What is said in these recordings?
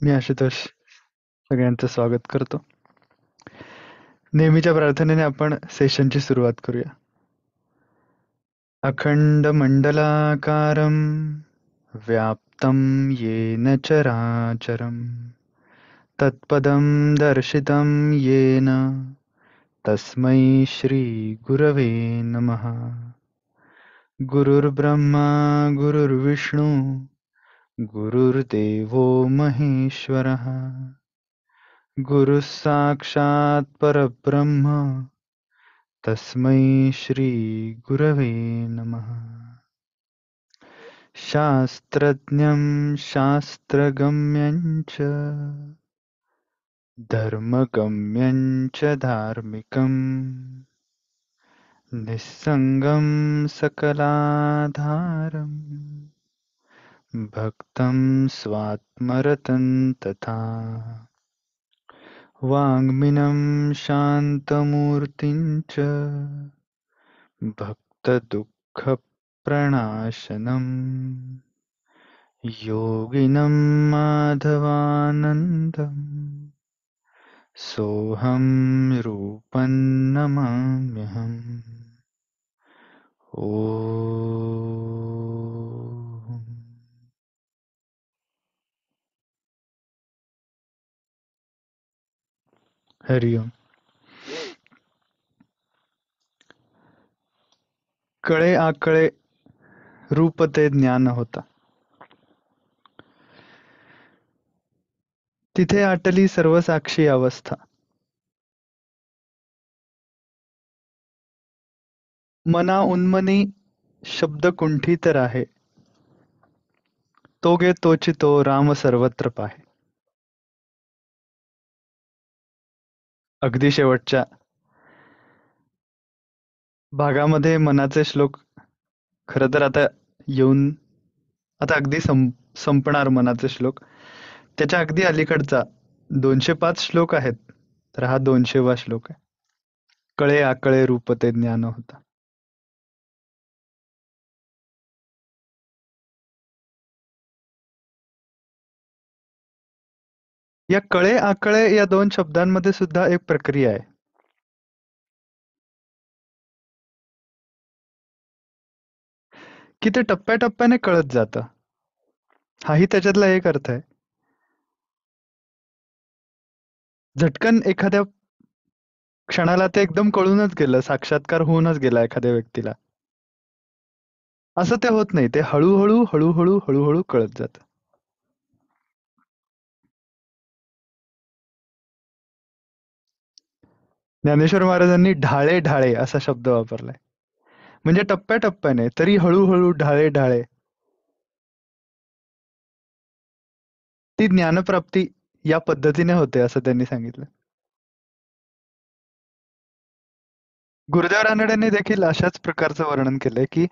मी आशुतोष सगळ्यांचं स्वागत करतो. नेहमीच्या प्रार्थनेने आपण सेशनची सुरुवात करूया. अखंडमण्डलाकारं व्याप्तं येन चराचरं तत्पदं दर्शितं येन तस्मै श्रीगुरवे नमः. गुरुर्ब्रह्मा गुरुर्विष्णु गुरुर्देवो महेश्वरः गुरुः साक्षात् परब्रह्म तस्मै श्रीगुरवे नमः. शास्त्रज्ञं शास्त्रगम्यं च धर्मगम्यं च धार्मिकं निस्सङ्गं सकलाधारं भक्तं स्वात्मरतं तथा वाङ्मिनं शान्तमूर्तिं च भक्तदुःखप्रणाशनम् योगिनं माधवानन्दं सोऽहं रूपं नमाम्यहम्. ॐ हरि ओम. कळे आकळे रूप ते ज्ञान होता. तिथे आटली सर्व साक्षी अवस्था. मना उन्मनी शब्द कुंठित राहे तो गे तोची तो राम सर्वत्र पाहे. अगदी शेवटच्या भागामध्ये मनाचे श्लोक खरं तर आता येऊन आता अगदी संपणार मनाचे श्लोक. त्याच्या अगदी अलीकडचा 205 श्लोक आहेत, तर हा 200वा श्लोक आहे. कळे आकळे रूप ते ज्ञान होता. या कळे आकळे या 2 शब्दांमध्ये सुद्धा एक प्रक्रिया आहे. की ते टप्प्याटप्प्याने कळत जातं. हाही त्याच्यातला एक अर्थ आहे. झटकन एखाद्या क्षणाला ते एकदम कळूनच गेलं, साक्षात्कार होऊनच गेला एखाद्या व्यक्तीला. असं ते होत नाही. ते हळूहळू, हळूहळू, हळूहळू कळत जातं. ज्ञानेश्वर महाराजांनी ढाळे ढाळे असा शब्द वापरलाय. म्हणजे टप्प्याटप्प्याने, तरी हळूहळू ढाळे ढाळे ती ज्ञानप्राप्ती या पद्धतीने होते असं त्यांनी सांगितलं. गुरुदेव रानडेंनी देखील अशाच प्रकारचं वर्णन केलंय की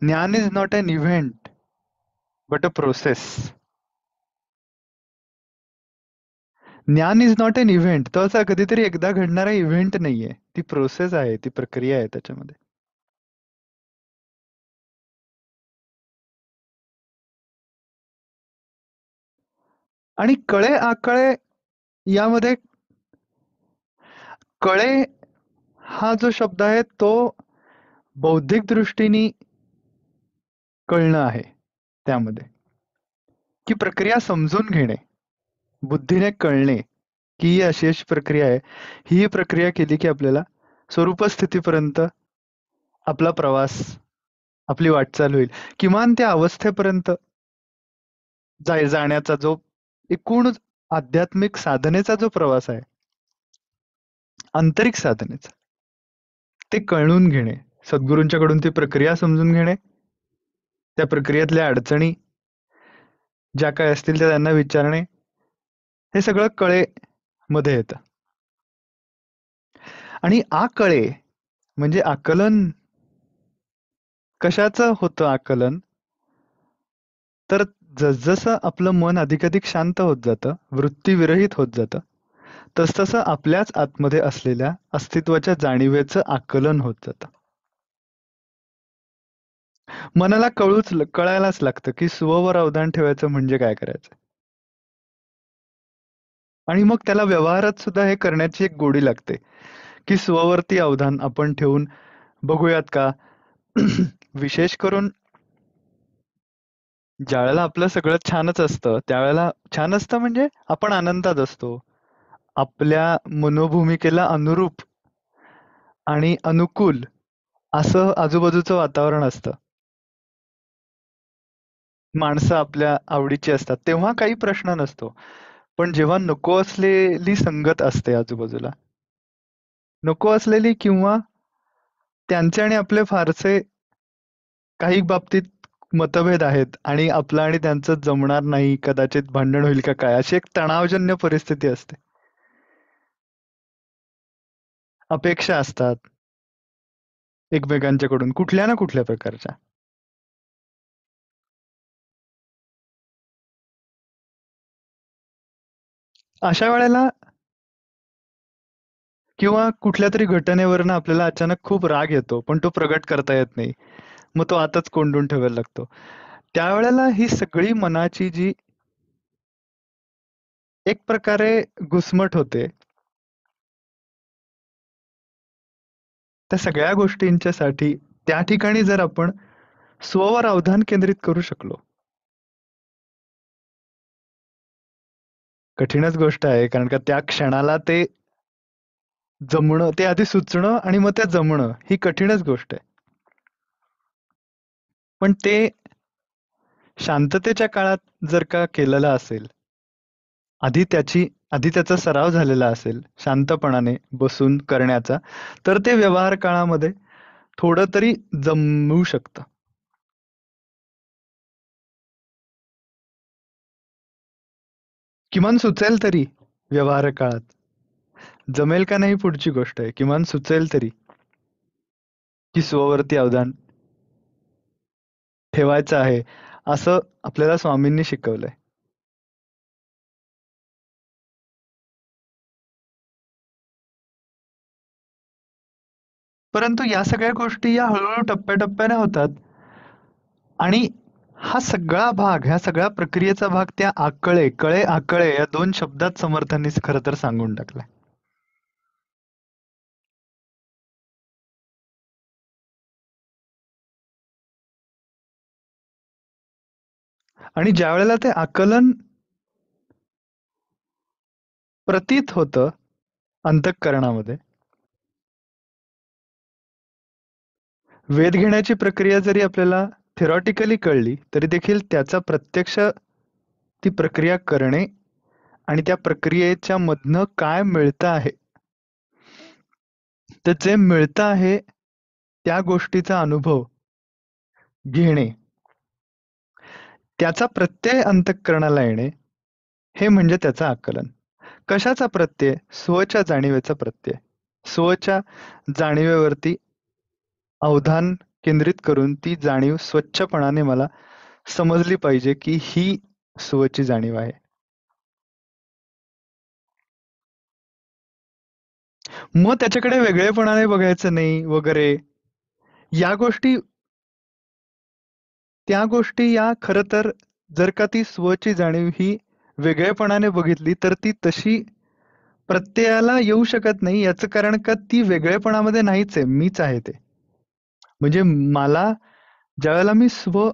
ज्ञान is not an event but a process. ज्ञान इज नॉट एन इव्हेंट, तो असा कधीतरी एकदा घडणारा इव्हेंट नाहीये. ती प्रोसेस आहे, ती प्रक्रिया आहे त्याच्यामध्ये. आणि कळे आकळे यामध्ये कळे हा जो शब्द आहे तो बौद्धिक दृष्टीने कळणं आहे त्यामध्ये. की प्रक्रिया समजून घेणे, बुद्धीने कळणे की ही अशी अशी प्रक्रिया आहे. ही प्रक्रिया केली की आपल्याला स्वरूप स्थितीपर्यंत आपला प्रवास, आपली वाटचाल होईल. किमान त्या अवस्थेपर्यंत जाण्याचा जो एकूण आध्यात्मिक साधनेचा जो प्रवास आहे, आंतरिक साधनेचा, ते कळून घेणे, सद्गुरूंच्याकडून ती प्रक्रिया समजून घेणे, त्या प्रक्रियेतल्या अडचणी ज्या काय असतील त्या त्यांना विचारणे, हे सगळं कळे मध्ये येतं. आणि आकळे म्हणजे आकलन. कशाचं होतं आकलन? तर जसजसं आपलं मन अधिकाधिक शांत होत जातं, वृत्तीविरहित होत जातं, तसतसं आपल्याच आतमध्ये असलेल्या अस्तित्वाच्या जाणीवेचं आकलन होत जातं. मनाला कळायलाच लागतं की स्ववर अवधान ठेवायचं म्हणजे काय करायचं. आणि मग त्याला व्यवहारात सुद्धा हे करण्याची एक गोडी लागते, की स्ववरती अवधान आपण ठेवून बघूयात का? विशेष करून ज्यावेळेला आपलं सगळं छानच असतं, त्यावेळेला छान असतं म्हणजे आपण आनंदात असतो. आपल्या मनोभूमिकेला अनुरूप आणि अनुकूल असं आजूबाजूचं वातावरण असतं. माणसं आपल्या आवडीची असतात. तेव्हा काही प्रश्न नसतो. पण जेव्हा नको असलेली संगत असते आजूबाजूला, नको असलेली किंवा त्यांचे आणि आपले फारसे काही बाबतीत मतभेद आहेत आणि आपलं आणि त्यांचं जमणार नाही, कदाचित भांडण होईल का काय, अशी एक तणावजन्य परिस्थिती असते. अपेक्षा असतात एकमेकांच्याकडून कुठल्या ना कुठल्या प्रकारच्या. अशा वेळेला किंवा कुठल्या तरी घटनेवरनं आपल्याला अचानक खूप राग येतो, पण तो प्रगट करता येत नाही. मग तो आतच कोंडून ठेवायला लागतो. त्यावेळेला ही सगळी मनाची जी एक प्रकारे घुसमट होते, त्या सगळ्या गोष्टींच्यासाठी त्या ठिकाणी जर आपण स्ववर अवधान केंद्रित करू शकलो, कठीणच गोष्ट आहे. कारण का त्या क्षणाला ते जमणं, ते आधी सुचणं आणि मग ते जमणं ही कठीणच गोष्ट आहे. पण ते शांततेच्या काळात जर का केलेलं असेल, आधी त्याचा सराव झालेला असेल, शांतपणाने बसून करण्याचा, तर ते व्यवहार काळामध्ये थोडं तरी जमवू शकतं. किमान सुचेल तरी व्यवहार काळात. जमेल का नाही पुढची गोष्ट आहे. किमान सुचेल तरी, की स्ववरती अवधान ठेवायचं आहे, असं आपल्याला स्वामींनी शिकवलंय. परंतु या सगळ्या गोष्टी या हळूहळू टप्प्याटप्प्याने होतात आणि हा सगळा भाग, ह्या सगळ्या प्रक्रियेचा भाग त्या आकळे, कळे आकळे या 2 शब्दात समर्थांनी खरं तर सांगून टाकलाय. आणि ज्यावेळेला ते आकलन प्रतीत होतं अंतःकरणामध्ये, वेध घेण्याची प्रक्रिया जरी आपल्याला थेरॉटिकली कळली, तरी देखील त्याचा प्रत्यक्ष ती प्रक्रिया करणे आणि त्या प्रक्रियेच्या मधनं काय मिळतं आहे, तर जे मिळतं आहे त्या गोष्टीचा अनुभव घेणे, त्याचा प्रत्यय अंतःकरणाला येणे, हे म्हणजे त्याचं आकलन. कशाचा प्रत्यय? स्वच्या जाणीवेचा प्रत्यय. स्वच्या जाणीवेवरती अवधान केंद्रित करून ती जाणीव स्वच्छपणाने मला समजली पाहिजे की ही स्वची जाणीव आहे. मग त्याच्याकडे वेगळेपणाने बघायचं नाही वगैरे. या गोष्टी, त्या गोष्टी या खरं तर जर का ती स्वची जाणीव ही वेगळेपणाने बघितली तर ती तशी प्रत्ययाला येऊ शकत नाही. याचं कारण का ती वेगळेपणामध्ये नाहीच आहे, मीच आहे ते. म्हणजे मला ज्यावेळेला मी स्व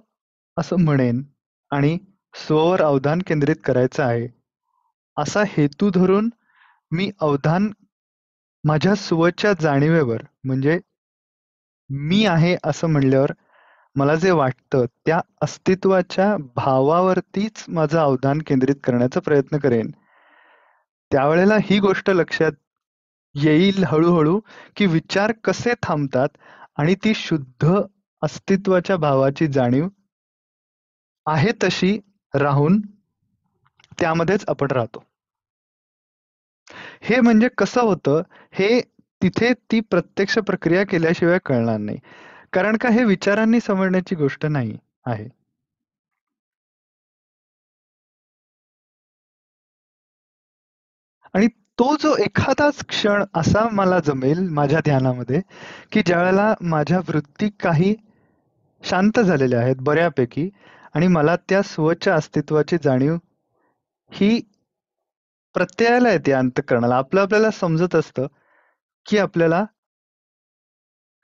असं म्हणेन आणि स्ववर अवधान केंद्रित करायचं आहे, असा हेतू धरून मी अवधान माझ्या स्वच्या जाणीवेवर म्हणजे मी आहे असं म्हणल्यावर मला जे वाटतं त्या अस्तित्वाच्या भावावरतीच माझं अवधान केंद्रित करण्याचा प्रयत्न करेन. त्यावेळेला ही गोष्ट लक्षात येईल हळूहळू की विचार कसे थांबतात आणि ती शुद्ध अस्तित्वाच्या भावाची जाणीव आहे तशी राहून त्यामध्येच आपण राहतो. हे म्हणजे कसं होतं, हे तिथे ती प्रत्यक्ष प्रक्रिया केल्याशिवाय कळणार नाही. कारण का हे विचारांनी समजण्याची गोष्ट नाही आहे. आणि तो जो एखादाच क्षण असा मला जमेल माझ्या ध्यानामध्ये, की ज्यावेळेला माझ्या वृत्ती काही शांत झालेल्या आहेत बऱ्यापैकी आणि मला त्या स्वच्या अस्तित्वाची जाणीव ही प्रत्ययाला येते अंतःकरणाला. आपल्याला समजत असतं की आपल्याला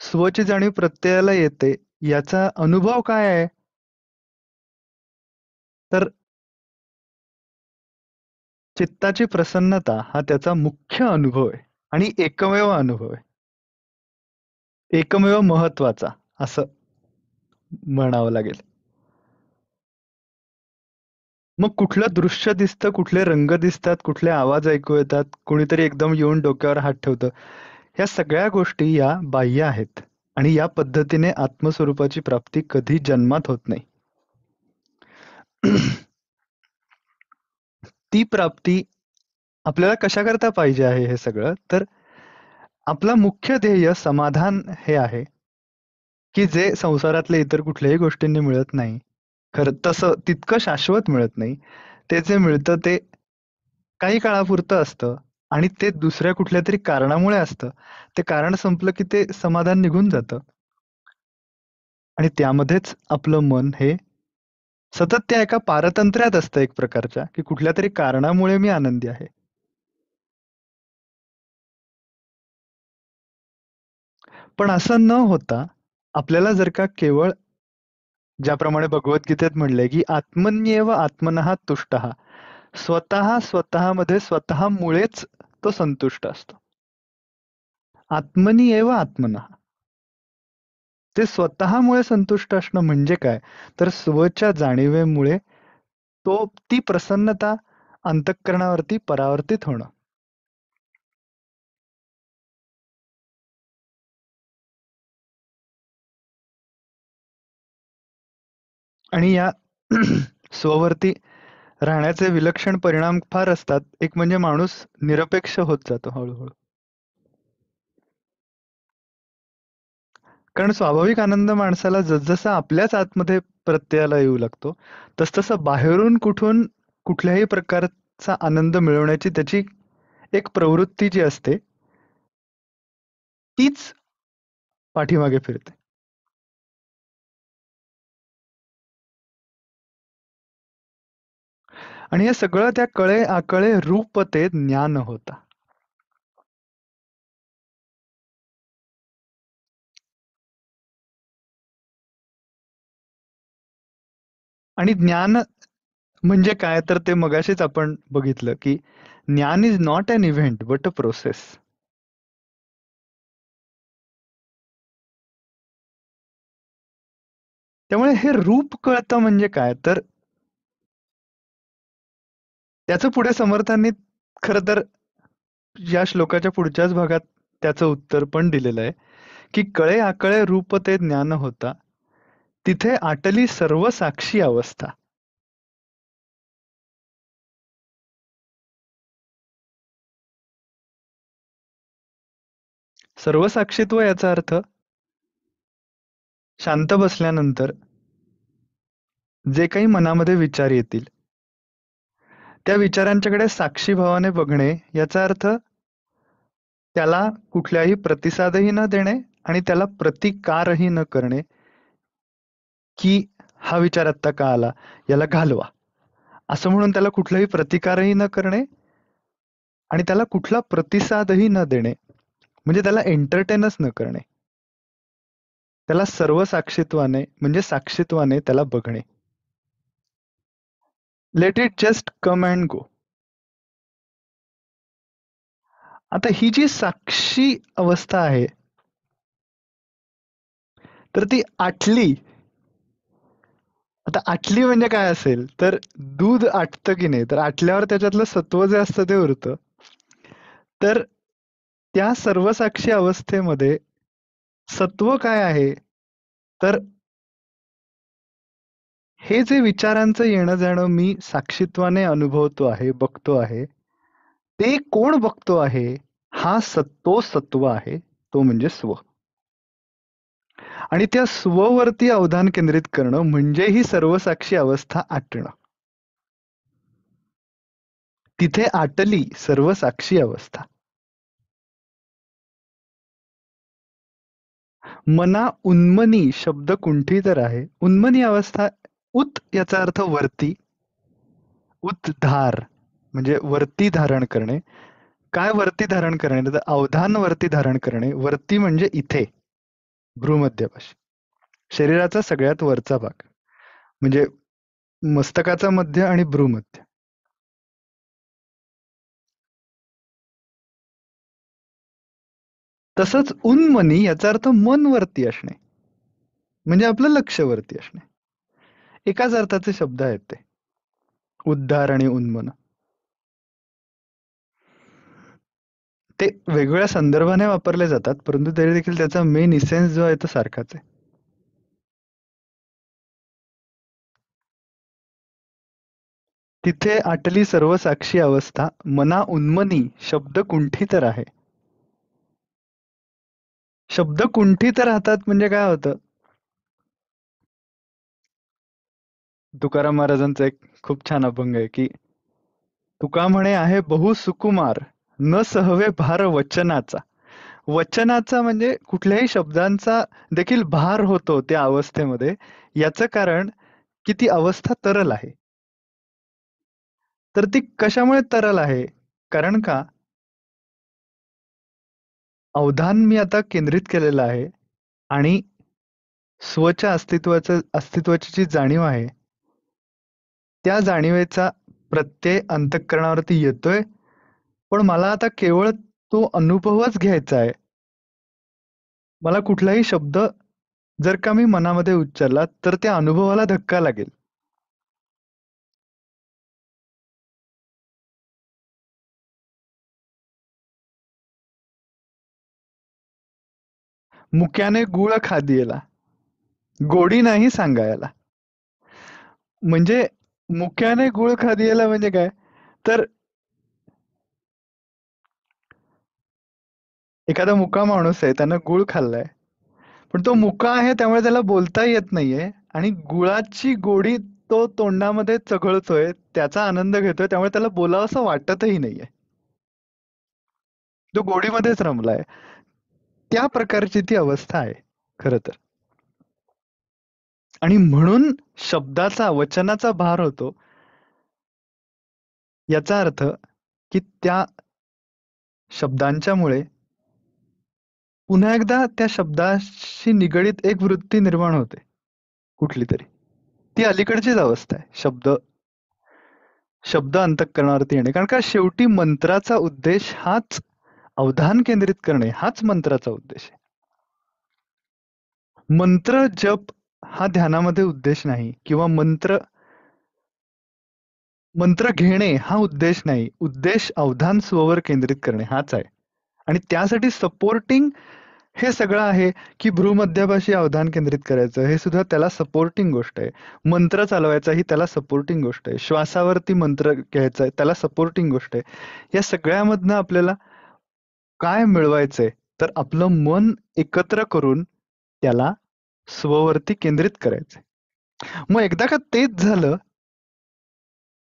स्वची जाणीव प्रत्ययाला येते. याचा अनुभव काय आहे? तर चित्ताची प्रसन्नता हा त्याचा मुख्य अनुभव आहे आणि एकमेव अनुभव आहे. एकमेव महत्वाचा असं म्हणावं लागेल. मग कुठलं दृश्य दिसतं, कुठले रंग दिसतात, कुठले आवाज ऐकू येतात, कोणीतरी एकदम येऊन डोक्यावर हात ठेवतं. ह्या सगळ्या गोष्टी या बाह्य आहेत आणि या पद्धतीने आत्मस्वरूपाची प्राप्ती कधी जन्मात होत नाही. ती प्राप्ती आपल्याला कशाकरता पाहिजे आहे हे सगळं? तर आपला मुख्य ध्येय समाधान हे आहे, की जे संसारातल्या इतर कुठल्याही गोष्टींनी मिळत नाही. खरं तसं तितकं शाश्वत मिळत नाही. ते जे मिळतं ते काही काळापुरतं असतं आणि ते दुसऱ्या कुठल्यातरी कारणामुळे असतं. ते कारण संपलं की ते समाधान निघून जातं आणि त्यामध्येच आपलं मन हे सतत त्या एका पारतंत्र्यात असतं एक प्रकारच्या, की कुठल्यातरी कारणामुळे मी आनंदी आहे. पण असं न होता आपल्याला जर का केवळ ज्याप्रमाणे भगवद्गीतेत म्हणलंय, की आत्मन्येव आत्मनः तुष्टः. स्वतःमध्ये स्वतःमुळेच तो संतुष्ट असतो. आत्मनी एव आत्मनः. ते स्वतःमुळे संतुष्ट असणं म्हणजे काय? तर स्वच्या जाणीवेमुळे ती प्रसन्नता अंतःकरणावरती परावर्तित होणं. आणि या स्ववरती राहण्याचे विलक्षण परिणाम फार असतात. एक म्हणजे माणूस निरपेक्ष होत जातो हळूहळू. कारण स्वाभाविक आनंद माणसाला जसजसा आपल्याच आतमध्ये प्रत्ययाला येऊ लागतो, तसतसं बाहेरून कुठल्याही प्रकारचा आनंद मिळवण्याची त्याची एक प्रवृत्ती जी असते, तीच पाठीमागे फिरते. आणि हे सगळं त्या कळे आकळे रूप ते ज्ञान होता. आणि ज्ञान म्हणजे काय? तर ते मगाशीच आपण बघितलं, की ज्ञान is not an event but a process. त्यामुळे हे रूप कळतं म्हणजे काय? तर त्याचं पुढे समर्थांनी खरं तर या श्लोकाच्या पुढच्याच भागात त्याचं उत्तर पण दिलेलं आहे, की कळे आकळे रूप ते ज्ञान होता. तिथे आटली सर्व साक्षी अवस्था. सर्व साक्षीत्व याचा अर्थ शांत बसल्यानंतर जे काही मनामध्ये विचार येतील, त्या विचारांच्याकडे साक्षीभावाने बघणे याचा अर्थ त्याला कुठल्याही प्रतिसादही न देणे आणि त्याला प्रतिकारही न करणे, की हा विचार आत्ता का आला? याला घालवा. असं म्हणून त्याला कुठलाही प्रतिकारही न करणे आणि त्याला कुठला प्रतिसादही न देणे. म्हणजे त्याला एंटरटेनच न करणे. त्याला सर्व साक्षीत्वाने म्हणजे साक्षीत्वाने त्याला बघणे. Let it just come and go. आता ही जी साक्षी अवस्था आहे, तर ती आटली. आता आटली म्हणजे काय असेल? तर दूध आटतं की नाही, तर आटल्यावर त्याच्यातलं सत्व जे असतं ते उरतं. तर त्या सर्वसाक्षी अवस्थेमध्ये सत्व काय आहे? तर हे जे विचारांचं येणं जाणं मी साक्षीत्वाने अनुभवतो आहे, बघतो आहे, ते कोण बघतो आहे? तो सत्व आहे, तो म्हणजे स्व. आणि त्या स्ववरती अवधान केंद्रित करणं म्हणजे ही सर्वसाक्षी अवस्था आटणं. तिथे आटली सर्वसाक्षी अवस्था. मना उन्मनी शब्द कुंठी तर आहे. उन्मनी अवस्था, उत याचा अर्थ वरती, उद्धार म्हणजे वरती धारण करणे. काय वरती धारण करणे? तर अवधान वरती धारण करणे. वरती म्हणजे इथे, भ्रूमध्यपाशी. शरीराचा सगळ्यात वरचा भाग. म्हणजे मस्तकाचा मध्य आणि भ्रूमध्य. तसंच उन्मनी याचा अर्थ मन वरती असणे. म्हणजे आपलं लक्ष वरती असणे. एकाच अर्थाचे शब्द आहेत ते. उद्धार आणि उन्मन. ते वेगवेगळ्या संदर्भाने वापरले जातात, परंतु तरी देखील त्याचा मेन इसेन्स जो आहे तो सारखाच आहे. तिथे आटली सर्व साक्षी अवस्था, मना उन्मनी शब्द कुंठित आहे. शब्द कुंठित राहतात म्हणजे काय होतं? तुकाराम महाराजांचा एक खूप छान अभंग आहे की तुका म्हणे आहे बहु सुकुमार, न सहवे भार वचनाचा. वचनाचा म्हणजे कुठल्याही शब्दांचा देखील भार होतो त्या अवस्थेमध्ये. याचं कारण की ती अवस्था तरल आहे. तर ती कशामुळे तरल आहे? कारण का अवधान मी आता केंद्रित केलेलं आहे आणि स्वच्या अस्तित्वाची जी जाणीव आहे, त्या जाणीवेचा प्रत्यय अंतःकरणावरती येतोय, पण मला आता केवळ तो अनुभवच घ्यायचा आहे. मला कुठलाही शब्द जर का मी मनामध्ये उच्चारला, तर त्या अनुभवाला धक्का लागेल. मुक्याने गुळ खादियेला, गोडी नाही सांगायला. म्हणजे मुक्याने गुळ खादियेला म्हणजे काय? तर एखादा मुका माणूस आहे, त्यानं गूळ खाल्लाय. पण तो मुका आहे त्यामुळे त्याला बोलता येत नाहीये आणि गुळाची गोडी तो तोंडामध्ये चघळतोय, त्याचा आनंद घेतोय, त्यामुळे त्याला बोलावंसं वाटतही नाहीये. तो गोडीमध्येच रमलाय. त्या प्रकारची ती अवस्था आहे खरं तर. आणि म्हणून शब्दाचा, वचनाचा भार होतो. याचा अर्थ की त्या शब्दांच्यामुळे पुन्हा एकदा त्या शब्दाशी निगडीत एक वृत्ती निर्माण होते, कुठली तरी. ती अलीकडचीच अवस्था आहे. शब्द अंतःकरणावरती येणे. कारण का शेवटी मंत्राचा उद्देश हाच अवधान केंद्रित करणे, हाच मंत्राचा उद्देश आहे. मंत्र जप हा ध्यानामध्ये उद्देश नाही किंवा मंत्र मंत्र घेणे हा उद्देश नाही. उद्देश अवधान स्ववर केंद्रित करणे हाच आहे. आणि त्यासाठी सपोर्टिंग हे सगळं आहे की भ्रूमध्यापाशी अवधान केंद्रित करायचं, हे सुद्धा त्याला सपोर्टिंग गोष्ट आहे. मंत्र चालवायचा ही त्याला सपोर्टिंग गोष्ट आहे. श्वासावरती मंत्र घ्यायचा आहे त्याला सपोर्टिंग गोष्ट आहे. या सगळ्यामधनं आपल्याला काय मिळवायचंय? तर आपलं मन एकत्र करून त्याला स्ववरती केंद्रित करायचंय. मग एकदा का तेच झालं,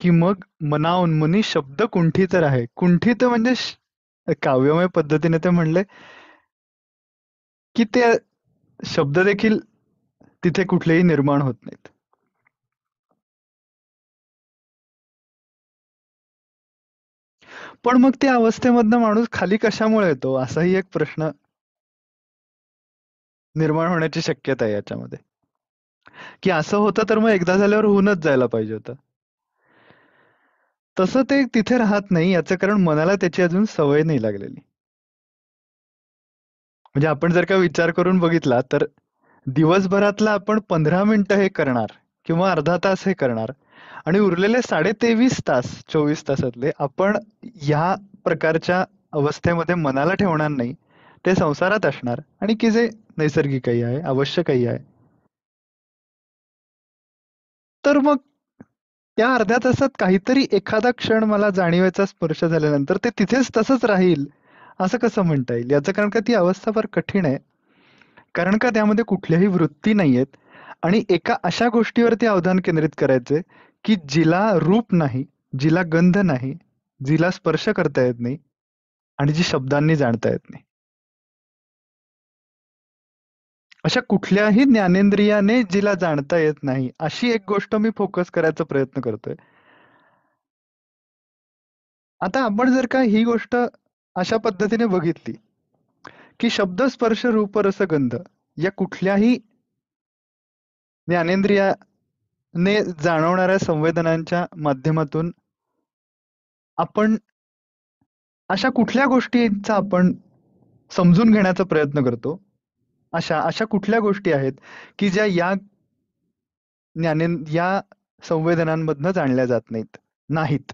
की मग मनाउन्मनी शब्द कुंठित आहे. कुंठित म्हणजे काव्यमय पद्धतीने ते म्हणले, की ते शब्द देखील तिथे कुठलेही निर्माण होत नाहीत. पण मग त्या अवस्थेमधनं माणूस खाली कशामुळे येतो? असाही एक प्रश्न निर्माण होण्याची शक्यता आहे याच्यामध्ये. की असं होतं तर मग एकदा झाल्यावर होऊनच जायला पाहिजे होतं. तसं ते तिथे राहत नाही याचं कारण मनाला त्याची अजून सवय नाही लागलेली. म्हणजे आपण जर का विचार करून बघितला तर दिवसभरातला आपण 15 मिनिटं हे करणार किंवा अर्धा तास हे करणार आणि उरलेले 23.5 तास 24 तासातले आपण ह्या प्रकारच्या अवस्थेमध्ये मनाला ठेवणार नाही. ते संसारात असणार आणि की जे नैसर्गिकही आहे, आवश्यकही आहे. तर मग त्या अर्ध्या तासात काहीतरी एखादा क्षण मला जाणीवेचा स्पर्श झाल्यानंतर ते तिथेच तसंच राहील, असं कसं म्हणता येईल? याचं कारण का ती अवस्था फार कठीण आहे. कारण का त्यामध्ये कुठल्याही वृत्ती नाहीयेत आणि एका अशा गोष्टीवरती अवधान केंद्रित करायचंय, की जिला रूप नाही, जिला गंध नाही, जिला स्पर्श करता येत नाही आणि जी शब्दांनी जाणता येत नाही. अशा कुठल्याही ज्ञानेंद्रियाने जिला जाणता येत नाही, अशी एक गोष्ट मी फोकस करायचा प्रयत्न करतोय. आता आपण जर का ही गोष्ट अशा पद्धतीने बघितली की शब्द स्पर्श रूप रस गंध या कुठल्याही ज्ञानेंद्रियाने जाणवणाऱ्या संवेदनांच्या माध्यमातून आपण अशा कुठल्या गोष्टींचा आपण समजून घेण्याचा प्रयत्न करतो, अशा अशा कुठल्या गोष्टी आहेत की ज्या या संवेदनांमधनं जाणल्या जात नाहीत. नाहीत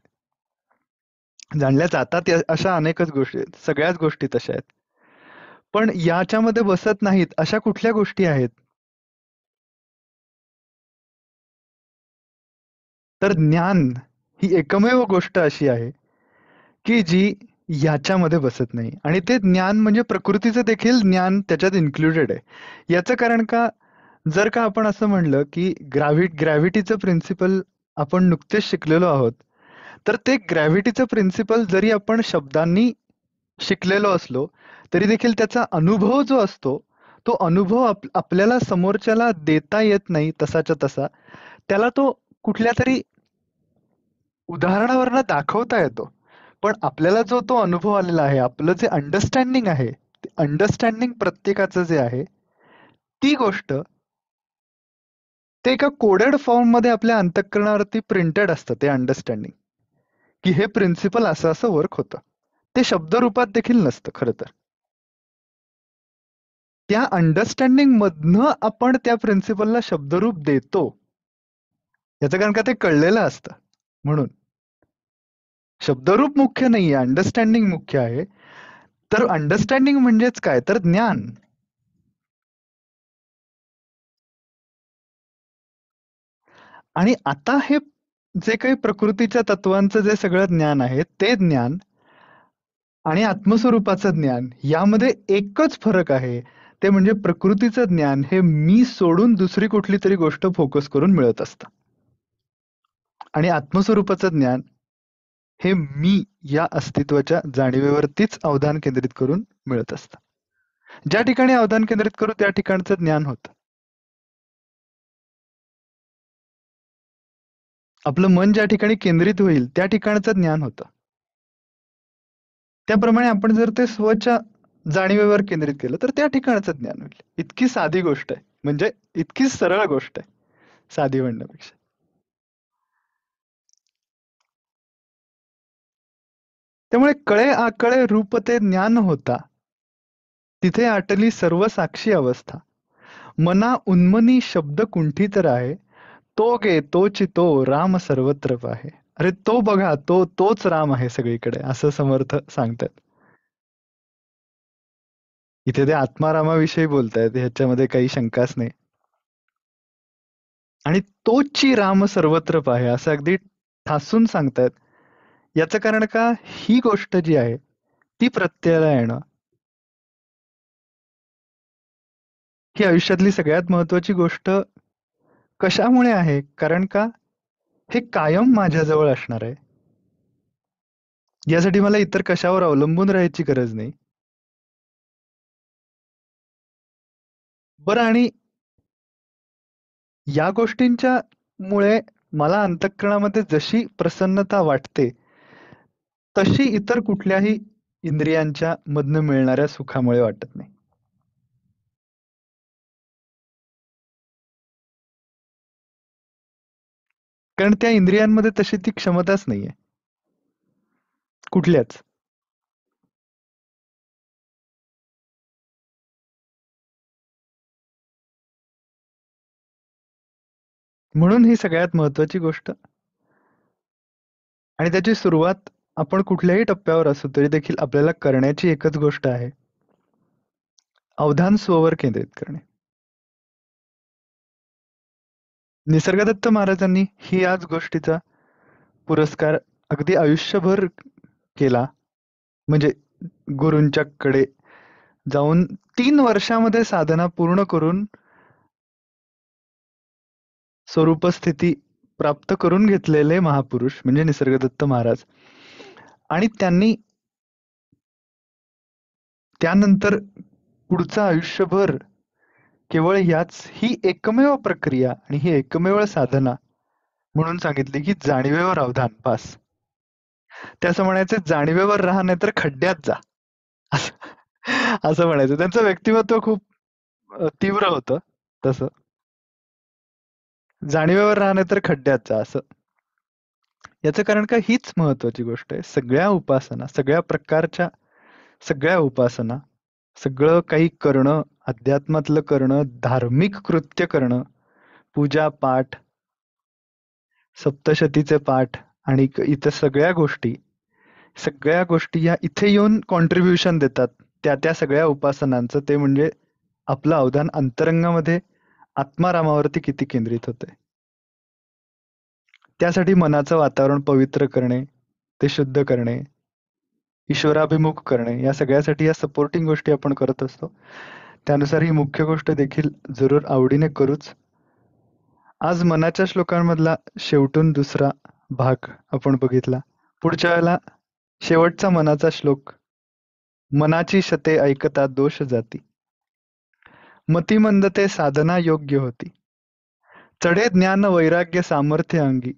जाणल्या जातात अशा अनेकच गोष्टी आहेत, सगळ्याच गोष्टी तशा आहेत, पण याच्यामध्ये बसत नाहीत अशा कुठल्या गोष्टी आहेत? तर ज्ञान ही एकमेव गोष्ट अशी आहे की जी याच्यामध्ये बसत नाही. आणि ते ज्ञान म्हणजे प्रकृतीचं देखील ज्ञान त्याच्यात इन्क्लुडेड आहे. याचं कारण का, जर का आपण असं म्हणलं की ग्रॅव्हिटीचं प्रिन्सिपल आपण नुकतेच शिकलेलो आहोत, तर ते ग्रॅव्हिटीचं प्रिन्सिपल जरी आपण शब्दांनी शिकलेलो असलो तरी देखील त्याचा अनुभव जो असतो, तो अनुभव आपल्याला समोरच्याला देता येत नाही तसाच्या तसा. त्याला तो कुठल्या तरी उदाहरणावरनं दाखवता येतो. पण आपल्याला जो तो अनुभव आलेला आहे, आपलं जे अंडरस्टँडिंग आहे, ते अंडरस्टँडिंग प्रत्येकाचं जे आहे, ती गोष्ट ते एका कोडेड फॉर्म मध्ये आपल्या अंतःकरणावरती प्रिंटेड असतं ते अंडरस्टँडिंग, की हे प्रिन्सिपल असं असं वर्क होतं. ते शब्दरूपात देखील नसतं खरं तर. त्या अंडरस्टँडिंग मधनं आपण त्या प्रिन्सिपलला शब्दरूप देतो. याचं कारण का ते कळलेलं असतं म्हणून. शब्दरूप मुख्य नाहीये, अंडरस्टँडिंग मुख्य आहे. तर अंडरस्टँडिंग म्हणजेच काय, तर ज्ञान. आणि आता हे जे काही प्रकृतीच्या तत्वांचं जे सगळं ज्ञान आहे, ते ज्ञान आणि आत्मस्वरूपाचं ज्ञान यामध्ये एकच फरक आहे, ते म्हणजे प्रकृतीचं ज्ञान हे मी सोडून दुसरी कुठली तरी गोष्ट फोकस करून मिळत असतं. आणि आत्मस्वरूपाचं ज्ञान हे मी या अस्तित्वाच्या जाणीवेवरतीच अवधान केंद्रित करून मिळत असतं. ज्या ठिकाणी अवधान केंद्रित करू त्या ठिकाणचं ज्ञान होतं. आपलं मन ज्या ठिकाणी केंद्रित होईल त्या ठिकाणचं ज्ञान होतं. त्याप्रमाणे आपण जर ते स्वच्या जाणीवेवर केंद्रित केलं तर त्या ठिकाणचं ज्ञान होईल. इतकी साधी गोष्ट आहे, म्हणजे इतकी सरळ गोष्ट आहे साधी म्हणण्यापेक्षा. त्यामुळे कळे आकळे रूप ते ज्ञान होता, तिथे आटली सर्व साक्षी अवस्था. मना उन्मनी शब्द कुंठित राहे, तो गे तोची तो राम सर्वत्र पाहे. अरे तो बघा, तोच राम आहे सगळीकडे, असं समर्थ सांगतात. इथे ते आत्मारामाविषयी बोलतायत, ह्याच्यामध्ये काही शंकाच नाही. आणि तोची राम सर्वत्र पाहे असं अगदी ठासून सांगतायत. याचं कारण का, ही गोष्ट जी आहे ती प्रत्ययाला येणं ही आयुष्यातली सगळ्यात महत्वाची गोष्ट कशामुळे आहे, कारण का हे कायम माझ्याजवळ असणार आहे. यासाठी मला इतर कशावर अवलंबून राहायची गरज नाही. बरं, आणि या गोष्टींच्या मुळे मला अंतःकरणामध्ये जशी प्रसन्नता वाटते, तशी इतर कुठल्याही इंद्रियांच्या मधनं मिळणाऱ्या सुखामुळे वाटत नाही. कारण त्या इंद्रियांमध्ये तशी ती क्षमताच नाहीये कुठल्याच. म्हणून ही सगळ्यात महत्वाची गोष्ट. आणि त्याची सुरुवात आपण कुठल्याही टप्प्यावर असू तरी देखील आपल्याला करण्याची एकच गोष्ट आहे, अवधान स्ववर केंद्रित करणे. निसर्गदत्त महाराजांनी ही याच गोष्टीचा पुरस्कार अगदी आयुष्यभर केला. म्हणजे गुरूंच्याकडे जाऊन 3 वर्षामध्ये साधना पूर्ण करून स्वरूपस्थिती प्राप्त करून घेतलेले महापुरुष म्हणजे निसर्गदत्त महाराज. आणि त्यांनी त्यानंतर पुढचं आयुष्यभर केवळ ही एकमेव प्रक्रिया आणि ही एकमेव साधना म्हणून सांगितली की जाणीवेवर अवधान, पास. ते असं म्हणायचे, जाणीवेवर राहा नाही तर खड्ड्यात जा. असं असं म्हणायचं. त्यांचं व्यक्तिमत्व खूप तीव्र होतं तसं. जाणीवेवर राहा नाही तर खड्ड्यात जा असं. याचं कारण का हीच महत्वाची गोष्ट आहे. सगळ्या उपासना, सगळ्या प्रकारच्या सगळ्या उपासना, सगळं काही करणं, अध्यात्मातलं करणं, धार्मिक कृत्य करणं, पूजा पाठ, सप्तशतीचे पाठ आणि इतर सगळ्या गोष्टी या इथे येऊन कॉन्ट्रीब्युशन देतात. त्या सगळ्या उपासनांचं ते म्हणजे आपलं अवधान अंतरंगामध्ये आत्मारामावरती किती केंद्रित होते. त्यासाठी मनाचं वातावरण पवित्र करणे, ते शुद्ध करणे, ईश्वराभिमुख करणे, या सगळ्यासाठी या सपोर्टिंग गोष्टी आपण करत असतो. त्यानुसार ही मुख्य गोष्ट देखील जरूर आवडीने करूच. आज मनाच्या श्लोकांमधला शेवटून दुसरा भाग आपण बघितला. पुढच्या वेळेला शेवटचा मनाचा श्लोक. मनाची शते ऐकता दोष जाती. मतिमंद ते साधना योग्य होती. चढे ज्ञान वैराग्य सामर्थ्य अंगी.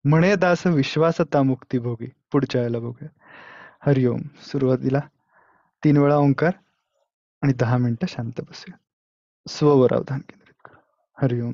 म्हणे दास विश्वासता मुक्ती भोगी. पुढच्या वेळेला बघूया. हरिओम. सुरुवातीला 3 वेळा ओंकार आणि 10 मिनिटं शांत बसूया. स्ववर अवधान केंद्रित करू. हरिओम.